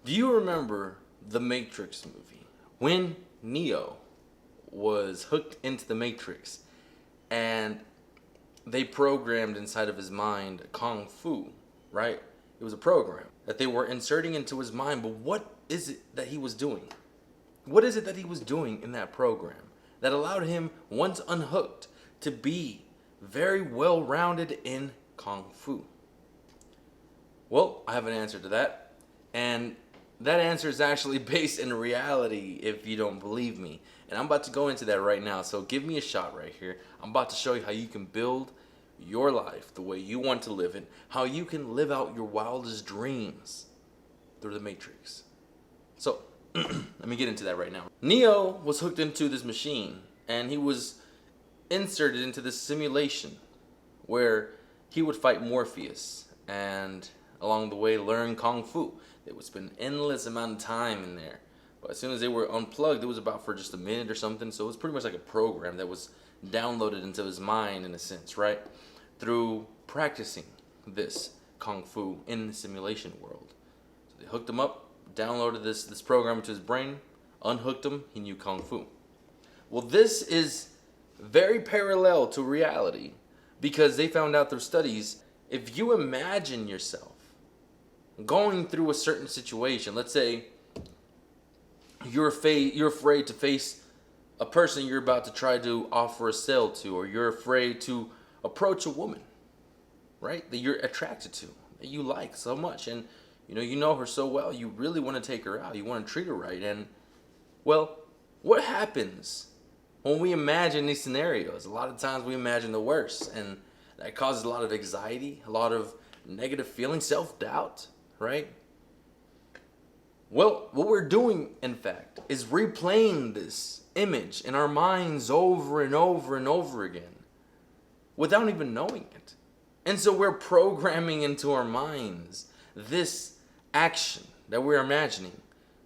Do you remember the Matrix movie? When Neo was hooked into the Matrix and they programmed inside of his mind Kung Fu, right? It was a program that they were inserting into his mind, but what is it that he was doing? What is it that he was doing in that program that allowed him, once unhooked, to be very well rounded in Kung Fu? Well, I have an answer to that. And that answer is actually based in reality if you don't believe me. And I'm about to go into that right now. So give me a shot right here. I'm about to show you how you can build your life the way you want to live it. How you can live out your wildest dreams through the Matrix. So let me get into that right now. Neo was hooked into this machine and he was inserted into this simulation where he would fight Morpheus and along the way learn Kung Fu. They would spend endless amount of time in there. But as soon as they were unplugged, it was about for just a minute or something. So it was pretty much like a program that was downloaded into his mind in a sense, right? Through practicing this Kung Fu in the simulation world. So they hooked him up, downloaded this program into his brain, unhooked him, he knew Kung Fu. Well, this is very parallel to reality because they found out through studies, if you imagine yourself going through a certain situation, let's say you're afraid to face a person you're about to try to offer a sale to, or you're afraid to approach a woman, right, that you're attracted to, that you like so much, and you know her so well, you really want to take her out, you want to treat her right. And well, what happens when we imagine these scenarios? A lot of times we imagine the worst, and that causes a lot of anxiety, a lot of negative feelings, self-doubt, right? Well, what we're doing, in fact, is replaying this image in our minds over and over and over again without even knowing it. And so we're programming into our minds this action that we're imagining,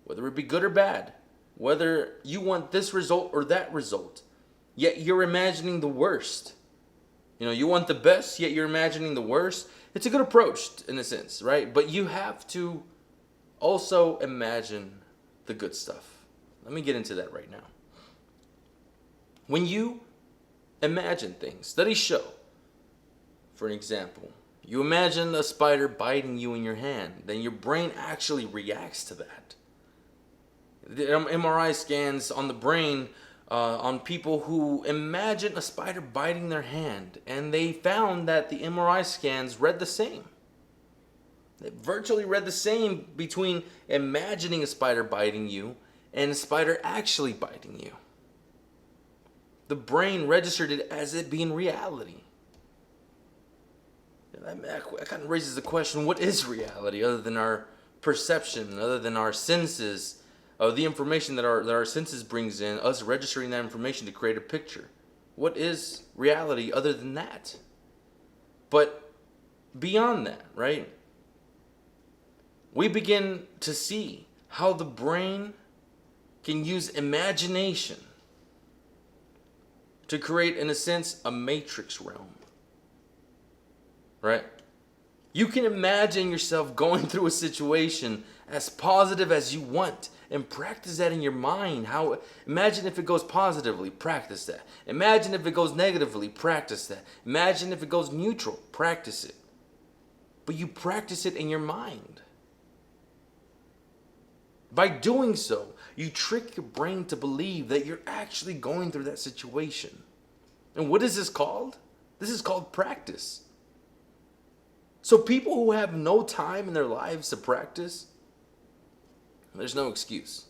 whether it be good or bad, whether you want this result or that result, yet you're imagining the worst. You want the best, yet you're imagining the worst. It's a good approach in a sense, right? But you have to also imagine the good stuff. Let me get into that right now. When you imagine things, studies show, for an example, you imagine a spider biting you in your hand, then your brain actually reacts to that. The MRI scans on the brain on people who imagine a spider biting their hand, and they found that the MRI scans read the same. They virtually read the same between imagining a spider biting you and a spider actually biting you. The brain registered it as it being reality. That kind of raises the question, what is reality other than our perception, other than our senses, the information that our senses brings in, us registering that information to create a picture? What is reality other than that? But beyond that, right? We begin to see how the brain can use imagination to create, in a sense, a matrix realm. Right? You can imagine yourself going through a situation as positive as you want and practice that in your mind. Imagine if it goes positively, practice that. Imagine if it goes negatively, practice that. Imagine if it goes neutral, practice it. But you practice it in your mind. By doing so, you trick your brain to believe that you're actually going through that situation. And what is this called? This is called practice. So people who have no time in their lives to practice, there's no excuse.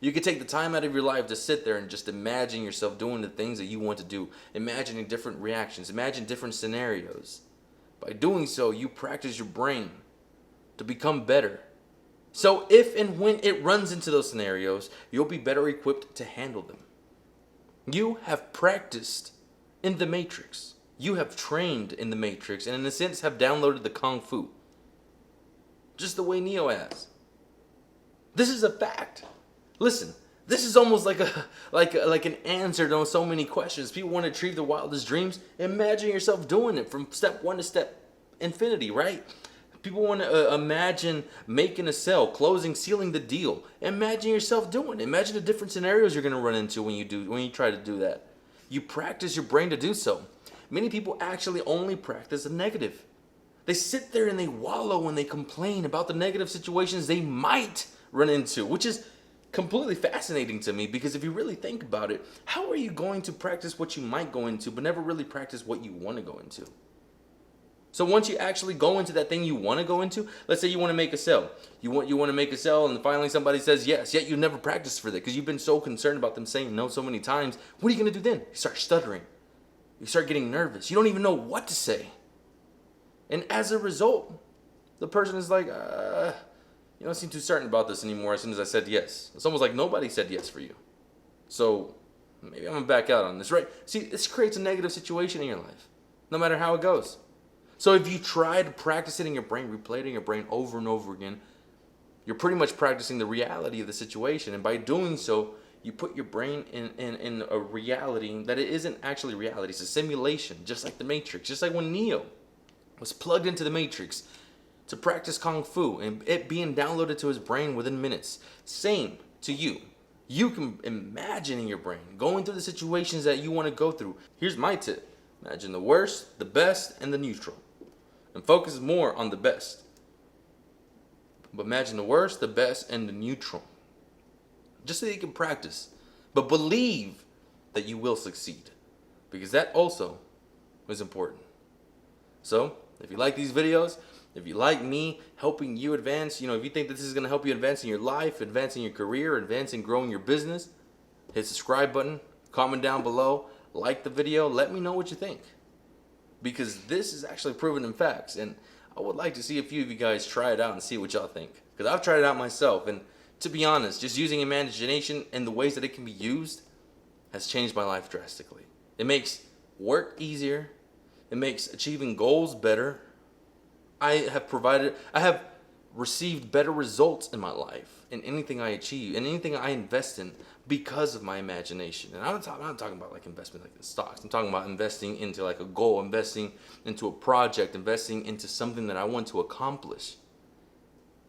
You can take the time out of your life to sit there and just imagine yourself doing the things that you want to do. Imagining different reactions. Imagine different scenarios. By doing so, you practice your brain to become better. So if and when it runs into those scenarios, you'll be better equipped to handle them. You have practiced in the Matrix. You have trained in the Matrix and in a sense have downloaded the Kung Fu. Just the way Neo has. This is a fact. Listen, this is almost like an answer to so many questions. People want to achieve their wildest dreams. Imagine yourself doing it from step one to step infinity, right? People want to imagine making a sale, closing, sealing the deal. Imagine yourself doing it. Imagine the different scenarios you're going to run into when you try to do that. You practice your brain to do so. Many people actually only practice the negative. They sit there and they wallow and they complain about the negative situations they might run into, which is completely fascinating to me, because if you really think about it, how are you going to practice what you might go into but never really practice what you want to go into? So once you actually go into that thing you want to go into, let's say you want to make a sale. You want to make a sale, and finally somebody says yes, yet you never practiced for that because you've been so concerned about them saying no so many times. What are you going to do then? You start stuttering. You start getting nervous. You don't even know what to say. And as a result, the person is like, you don't seem too certain about this anymore as soon as I said yes. It's almost like nobody said yes for you. So maybe I'm going to back out on this, right? See, this creates a negative situation in your life, no matter how it goes. So if you try to practice it in your brain, replay it in your brain over and over again, you're pretty much practicing the reality of the situation. And by doing so, you put your brain in a reality that it isn't actually reality. It's a simulation, just like the Matrix. Just like when Neo was plugged into the Matrix to practice Kung Fu and it being downloaded to his brain within minutes. Same to you. You can imagine in your brain going through the situations that you want to go through. Here's my tip. Imagine the worst, the best, and the neutral. And focus more on the best. But imagine the worst, the best, and the neutral. Just so you can practice. But believe that you will succeed. Because that also is important. So, if you like these videos, if you like me helping you advance, if you think that this is going to help you advance in your life, advance in your career, advance in growing your business, hit the subscribe button, comment down below, like the video, let me know what you think. Because this is actually proven in facts, and I would like to see a few of you guys try it out and see what y'all think. Because I've tried it out myself, and to be honest, just using imagination and the ways that it can be used has changed my life drastically. It makes work easier. It makes achieving goals better. I have received better results in my life in anything I achieve and anything I invest in because of my imagination. And I'm not talking about like investment like in stocks. I'm talking about investing into like a goal, investing into a project, investing into something that I want to accomplish.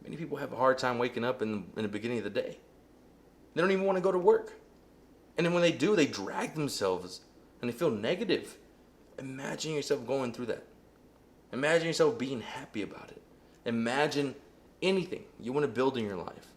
Many people have a hard time waking up in the beginning of the day. They don't even want to go to work. And then when they do, they drag themselves and they feel negative. Imagine yourself going through that. Imagine yourself being happy about it. Imagine anything you want to build in your life.